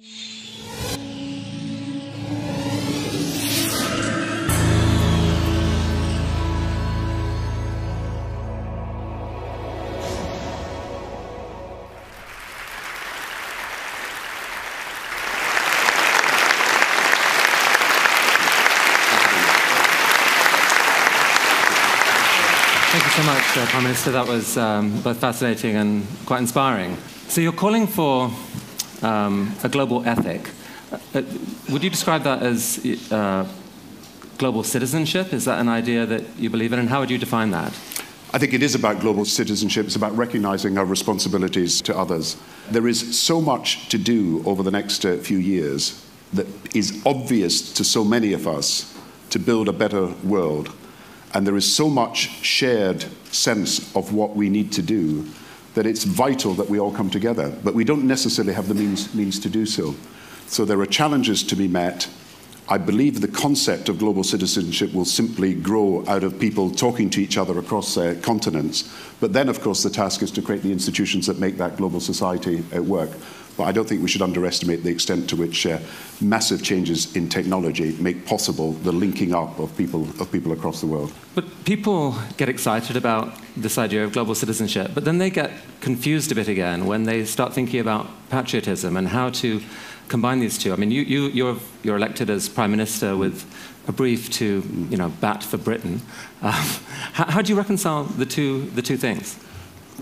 Thank you so much, Prime Minister. That was both fascinating and quite inspiring. So you're calling for a global ethic. Would you describe that as global citizenship? Is that an idea that you believe in, and how would you define that? I think it is about global citizenship. It's about recognizing our responsibilities to others. There is so much to do over the next few years that is obvious to so many of us to build a better world. And there is so much shared sense of what we need to do that it's vital that we all come together. But we don't necessarily have the means to do so. So there are challenges to be met. I believe the concept of global citizenship will simply grow out of people talking to each other across continents. But then, of course, the task is to create the institutions that make that global society work. But I don't think we should underestimate the extent to which massive changes in technology make possible the linking up of people across the world. But people get excited about this idea of global citizenship, but then they get confused a bit again when they start thinking about patriotism and how to combine these two. I mean, you're elected as Prime Minister with a brief to, bat for Britain. How do you reconcile the two things?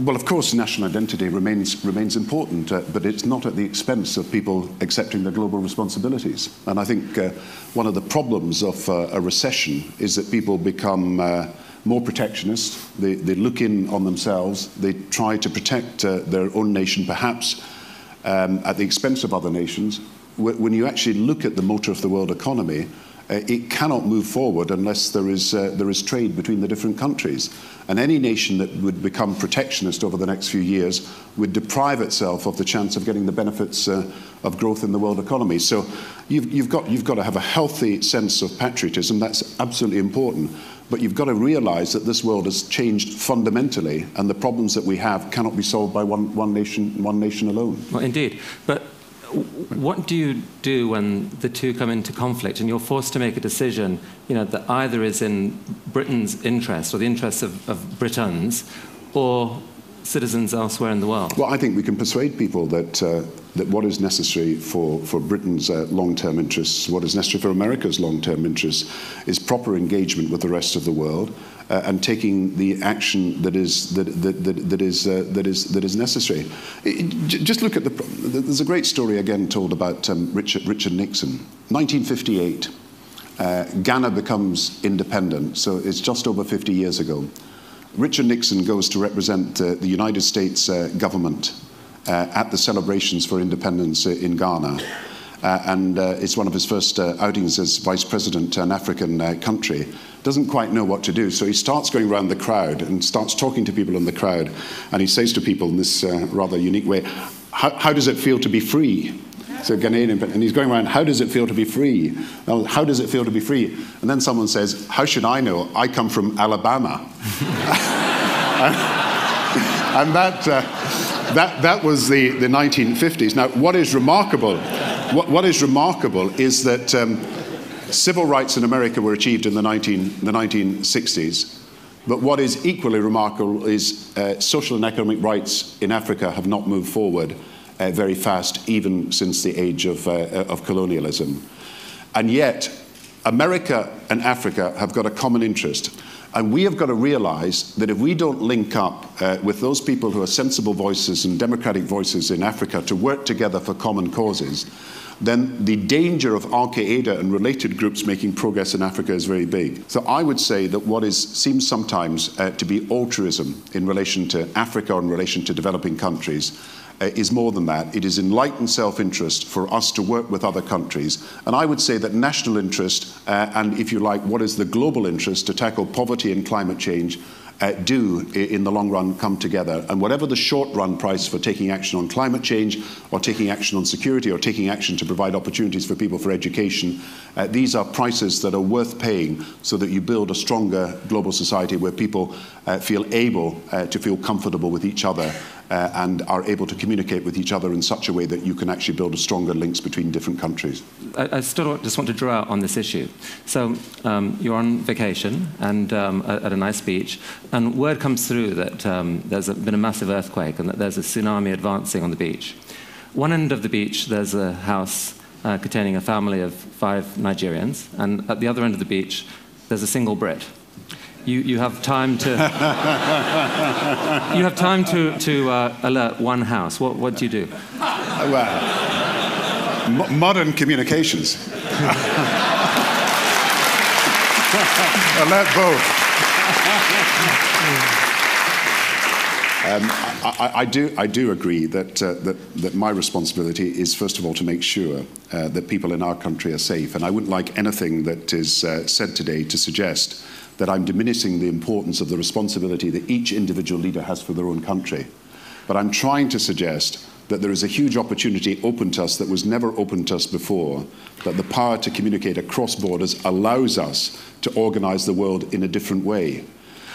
Well, of course, national identity remains important, but it's not at the expense of people accepting their global responsibilities. And I think one of the problems of a recession is that people become more protectionist. They look in on themselves. They try to protect their own nation, perhaps at the expense of other nations. When you actually look at the motor of the world economy, it cannot move forward unless there is trade between the different countries. And any nation that would become protectionist over the next few years would deprive itself of the chance of getting the benefits of growth in the world economy. So you've got to have a healthy sense of patriotism. That's absolutely important. But you've got to realize that this world has changed fundamentally, and the problems that we have cannot be solved by one nation alone. Well, indeed. But what do you do when the two come into conflict and you're forced to make a decision, that either is in Britain's interest or the interests of Britons or citizens elsewhere in the world? Well, I think we can persuade people that what is necessary for Britain's long-term interests, what is necessary for America's long-term interests, is proper engagement with the rest of the world and taking the action that is necessary. Just look at there's a great story again told about Richard Nixon. 1958, Ghana becomes independent, so it's just over 50 years ago. Richard Nixon goes to represent the United States government at the celebrations for independence in Ghana. And it's one of his first outings as vice president to an African country. Doesn't quite know what to do, so he starts going around the crowd and starts talking to people in the crowd. And he says to people in this rather unique way, how does it feel to be free? So Ghanaian, and he's going around, how does it feel to be free? Well, how does it feel to be free? And then someone says, how should I know? I come from Alabama. And that was the 1950s. Now, what is remarkable is that civil rights in America were achieved in the 1960s. But what is equally remarkable is social and economic rights in Africa have not moved forward very fast, even since the age of colonialism. And yet, America and Africa have got a common interest. And we have got to realize that if we don't link up with those people who are sensible voices and democratic voices in Africa to work together for common causes, then the danger of Al-Qaeda and related groups making progress in Africa is very big. So I would say that what seems sometimes to be altruism in relation to Africa or in relation to developing countries is more than that. It is enlightened self-interest for us to work with other countries. And I would say that national interest and, if you like, what is the global interest to tackle poverty and climate change do, in the long run, come together. And whatever the short-run price for taking action on climate change or taking action on security or taking action to provide opportunities for people for education, these are prices that are worth paying so that you build a stronger global society where people feel able to feel comfortable with each other and are able to communicate with each other in such a way that you can actually build stronger links between different countries. I still just want to draw out on this issue. So you're on vacation and at a nice beach, and word comes through that there's been a massive earthquake and that there's a tsunami advancing on the beach. One end of the beach, there's a house containing a family of 5 Nigerians, and at the other end of the beach, there's a single Brit. You have time to alert one house. What do you do? Well, modern communications. Alert both. I do agree that my responsibility is, first of all, to make sure that people in our country are safe. And I wouldn't like anything that is said today to suggest that I'm diminishing the importance of the responsibility that each individual leader has for their own country. But I'm trying to suggest that there is a huge opportunity open to us that was never open to us before, that the power to communicate across borders allows us to organize the world in a different way.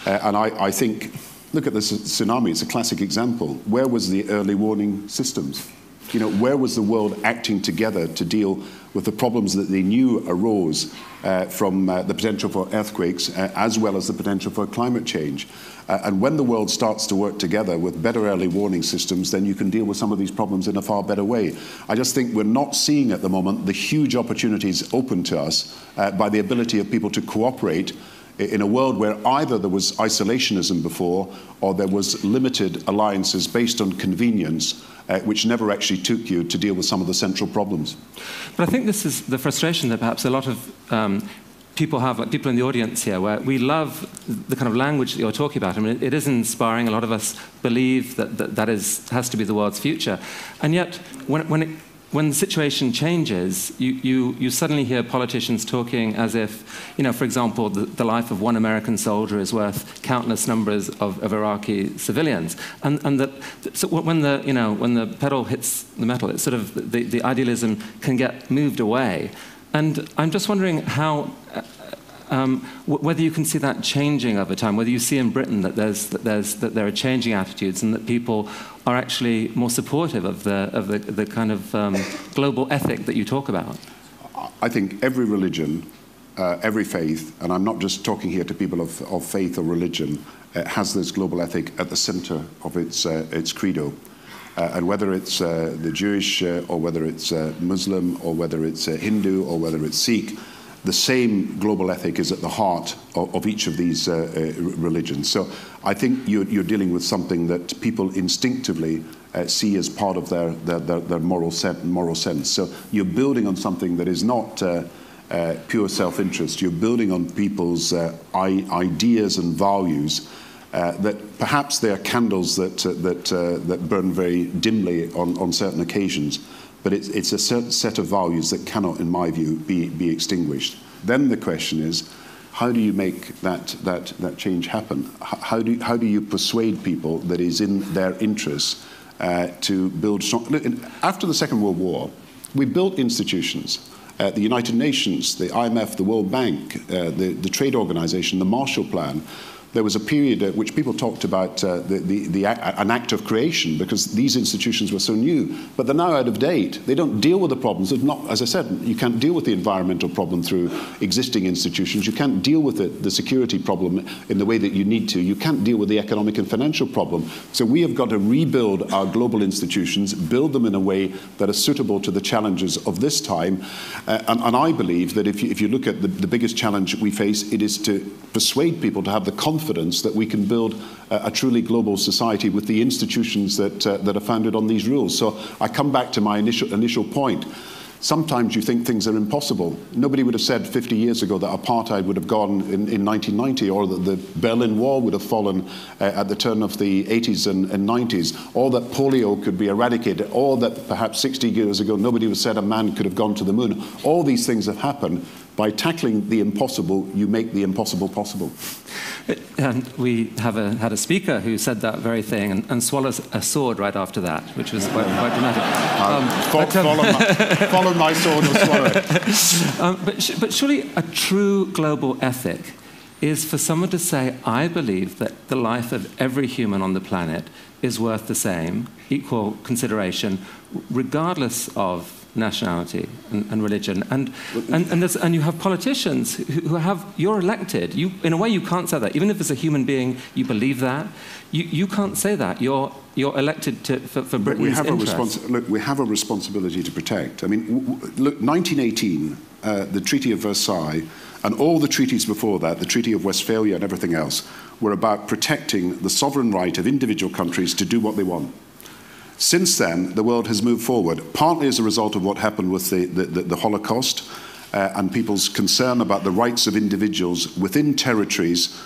And I think, look at this tsunami, it's a classic example. Where was the early warning systems? You know, where was the world acting together to deal with the problems that they knew arose from the potential for earthquakes as well as the potential for climate change? And when the world starts to work together with better early warning systems, then you can deal with some of these problems in a far better way. I just think we're not seeing at the moment the huge opportunities open to us by the ability of people to cooperate in a world where either there was isolationism before or there was limited alliances based on convenience, which never actually took you to deal with some of the central problems. But I think this is the frustration that perhaps a lot of people have, like people in the audience here, where we love the kind of language that you're talking about. I mean, it is inspiring. A lot of us believe that has to be the world's future. And yet, when the situation changes, you suddenly hear politicians talking as if, you know, for example, the life of one American soldier is worth countless numbers of Iraqi civilians, and that so when the pedal hits the metal, it's sort of the idealism can get moved away, and I'm just wondering how. Whether you can see that changing over time, whether you see in Britain that there are changing attitudes and that people are actually more supportive of the kind of global ethic that you talk about. I think every religion, every faith, and I'm not just talking here to people of faith or religion, has this global ethic at the center of its credo. And whether it's the Jewish or whether it's Muslim or whether it's Hindu or whether it's Sikh, the same global ethic is at the heart of each of these religions. So I think you're dealing with something that people instinctively see as part of their moral sense. So you're building on something that is not pure self-interest. You're building on people's ideas and values that perhaps they are candles that burn very dimly on certain occasions. But it's a certain set of values that cannot, in my view, be extinguished. Then the question is, how do you make that change happen? How do you persuade people that is in their interests to build strong... After the Second World War, we built institutions. The United Nations, the IMF, the World Bank, the Trade Organization, the Marshall Plan. There was a period at which people talked about an act of creation because these institutions were so new, but they're now out of date. They don't deal with the problems. Not, as I said, you can't deal with the environmental problem through existing institutions. You can't deal with the security problem in the way that you need to. You can't deal with the economic and financial problem. So we have got to rebuild our global institutions, build them in a way that are suitable to the challenges of this time. And I believe that if you look at the biggest challenge we face, it is to persuade people to have the confidence that we can build a truly global society with the institutions that are founded on these rules. So I come back to my initial point. Sometimes you think things are impossible. Nobody would have said 50 years ago that apartheid would have gone in 1990, or that the Berlin Wall would have fallen at the turn of the 80s and 90s, or that polio could be eradicated, or that perhaps 60 years ago nobody would have said a man could have gone to the moon. All these things have happened. By tackling the impossible, you make the impossible possible. And we have had a speaker who said that very thing and swallows a sword right after that, which was quite dramatic. Follow my sword or swallow it. But surely a true global ethic is for someone to say, I believe that the life of every human on the planet is worth the same, equal consideration, regardless of nationality and religion. And you have politicians who have, you're elected. In a way, you can't say that. Even if it's a human being, you believe that. You can't say that. You're elected for Britain's interests. Look, we have a responsibility to protect. I mean, look, 1918, the Treaty of Versailles, and all the treaties before that, the Treaty of Westphalia and everything else, were about protecting the sovereign right of individual countries to do what they want. Since then, the world has moved forward, partly as a result of what happened with the Holocaust and people's concern about the rights of individuals within territories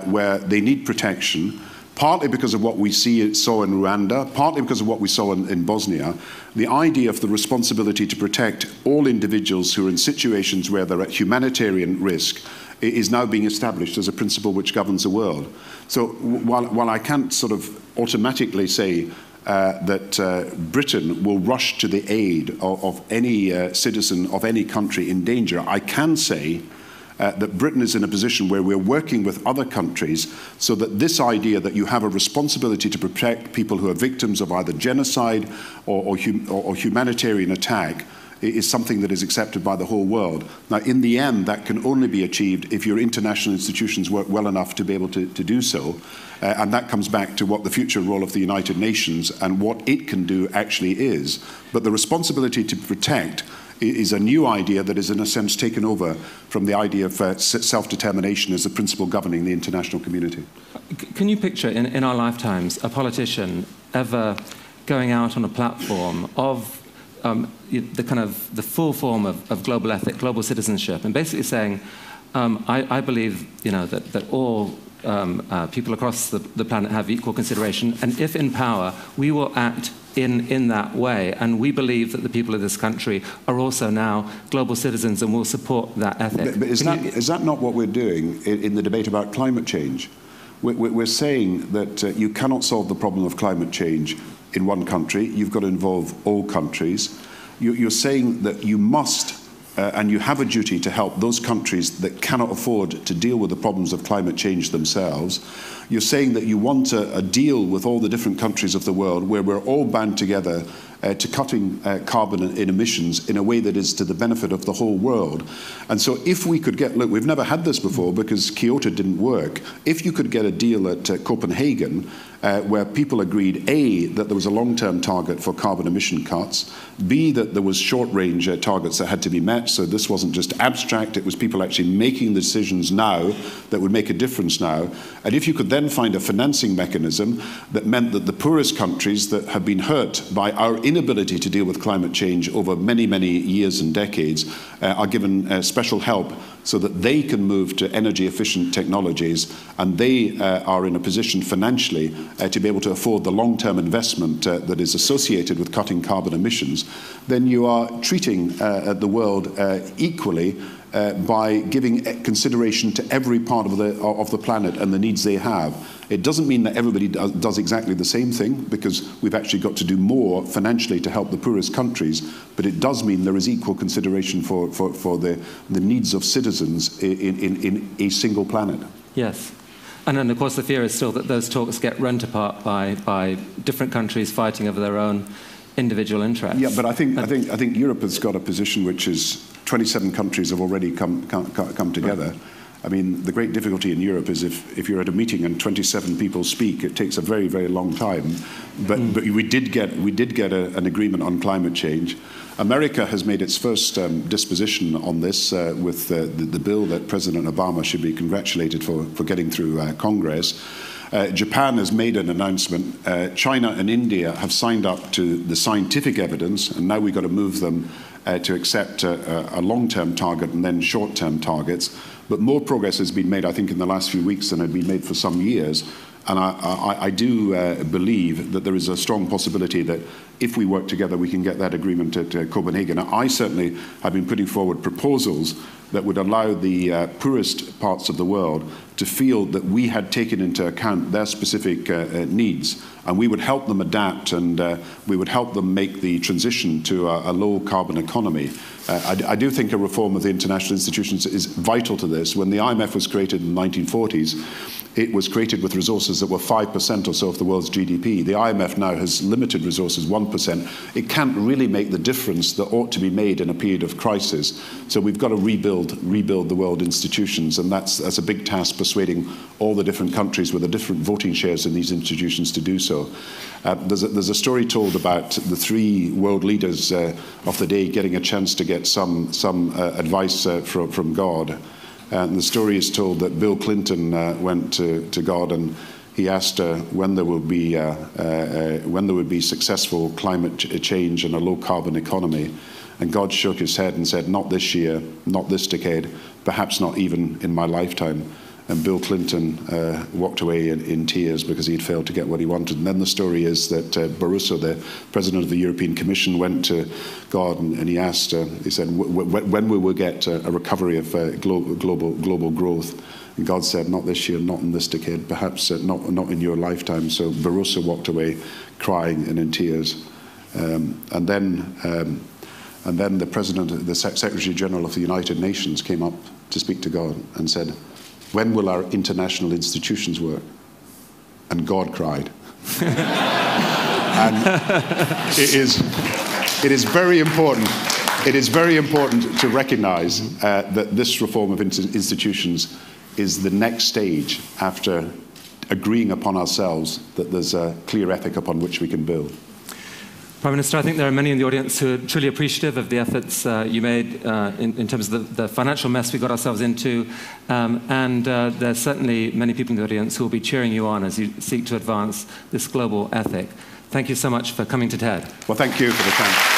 where they need protection, partly because of what we saw in Rwanda, partly because of what we saw in Bosnia. The idea of the responsibility to protect all individuals who are in situations where they're at humanitarian risk is now being established as a principle which governs the world. So while I can't sort of automatically say that Britain will rush to the aid of any citizen of any country in danger, I can say that Britain is in a position where we're working with other countries so that this idea that you have a responsibility to protect people who are victims of either genocide or humanitarian attack is something that is accepted by the whole world. Now, in the end, that can only be achieved if your international institutions work well enough to be able to do so. And that comes back to what the future role of the United Nations and what it can do actually is. But the responsibility to protect is a new idea that is, in a sense, taken over from the idea of self-determination as the principle governing the international community. Can you picture in our lifetimes a politician ever going out on a platform of the full form of global ethic, global citizenship, and basically saying, I believe, that all people across the planet have equal consideration, and if in power, we will act in that way, and we believe that the people of this country are also now global citizens and will support that ethic. But is that not what we're doing in the debate about climate change? We're saying that you cannot solve the problem of climate change in one country. You've got to involve all countries. You're saying that you must and you have a duty to help those countries that cannot afford to deal with the problems of climate change themselves. You're saying that you want a deal with all the different countries of the world where we're all bound together to cutting carbon in emissions in a way that is to the benefit of the whole world. And so if we could get, look, we've never had this before because Kyoto didn't work. If you could get a deal at Copenhagen where people agreed, A, that there was a long-term target for carbon emission cuts, B, that there was short-range targets that had to be met, so this wasn't just abstract, it was people actually making the decisions now that would make a difference now. And if you could then find a financing mechanism that meant that the poorest countries that have been hurt by our inability to deal with climate change over many, many years and decades are given special help so that they can move to energy-efficient technologies and they are in a position financially to be able to afford the long-term investment that is associated with cutting carbon emissions, then you are treating the world equally by giving consideration to every part of the planet and the needs they have. It doesn't mean that everybody does exactly the same thing, because we've actually got to do more financially to help the poorest countries, but it does mean there is equal consideration for the needs of citizens in a single planet. Yes. And then, of course, the fear is still that those talks get rent apart by different countries fighting over their own individual interests. Yeah, but I think Europe has got a position which is 27 countries have already come together. Right. I mean, the great difficulty in Europe is if you're at a meeting and 27 people speak, it takes a very, very long time. But we did get an agreement on climate change. America has made its first disposition on this with the bill that President Obama should be congratulated for getting through Congress. Japan has made an announcement. China and India have signed up to the scientific evidence, and now we've got to move them to accept a long-term target and then short-term targets. But more progress has been made, I think, in the last few weeks than had been made for some years. And I do believe that there is a strong possibility that if we work together, we can get that agreement at Copenhagen. I certainly have been putting forward proposals that would allow the poorest parts of the world to feel that we had taken into account their specific needs, and we would help them adapt, and we would help them make the transition to a low-carbon economy. I do think a reform of the international institutions is vital to this. When the IMF was created in the 1940s, it was created with resources that were 5% or so of the world's GDP. The IMF now has limited resources, 1%. It can't really make the difference that ought to be made in a period of crisis. So we've got to rebuild the world institutions, and that's a big task, persuading all the different countries with the different voting shares in these institutions to do so. There's a story told about the 3 world leaders of the day getting a chance to get some advice from God. And the story is told that Bill Clinton went to God and he asked when there would be successful climate change and a low carbon economy. And God shook his head and said, not this year, not this decade, perhaps not even in my lifetime. And Bill Clinton walked away in tears because he'd failed to get what he wanted. And then the story is that Barroso, the president of the European Commission, went to God and he asked, he said, when will we get a recovery of global growth? And God said, not this year, not in this decade, perhaps not in your lifetime. So Barroso walked away crying and in tears. And then the president, the Secretary General of the United Nations came up to speak to God and said, when will our international institutions work? And God cried. And it is very important. It is very important to recognize that this reform of institutions is the next stage after agreeing upon ourselves that there's a clear ethic upon which we can build. Prime Minister, I think there are many in the audience who are truly appreciative of the efforts you made in terms of the financial mess we got ourselves into, and there's certainly many people in the audience who will be cheering you on as you seek to advance this global ethic. Thank you so much for coming to TED. Well, thank you for the time.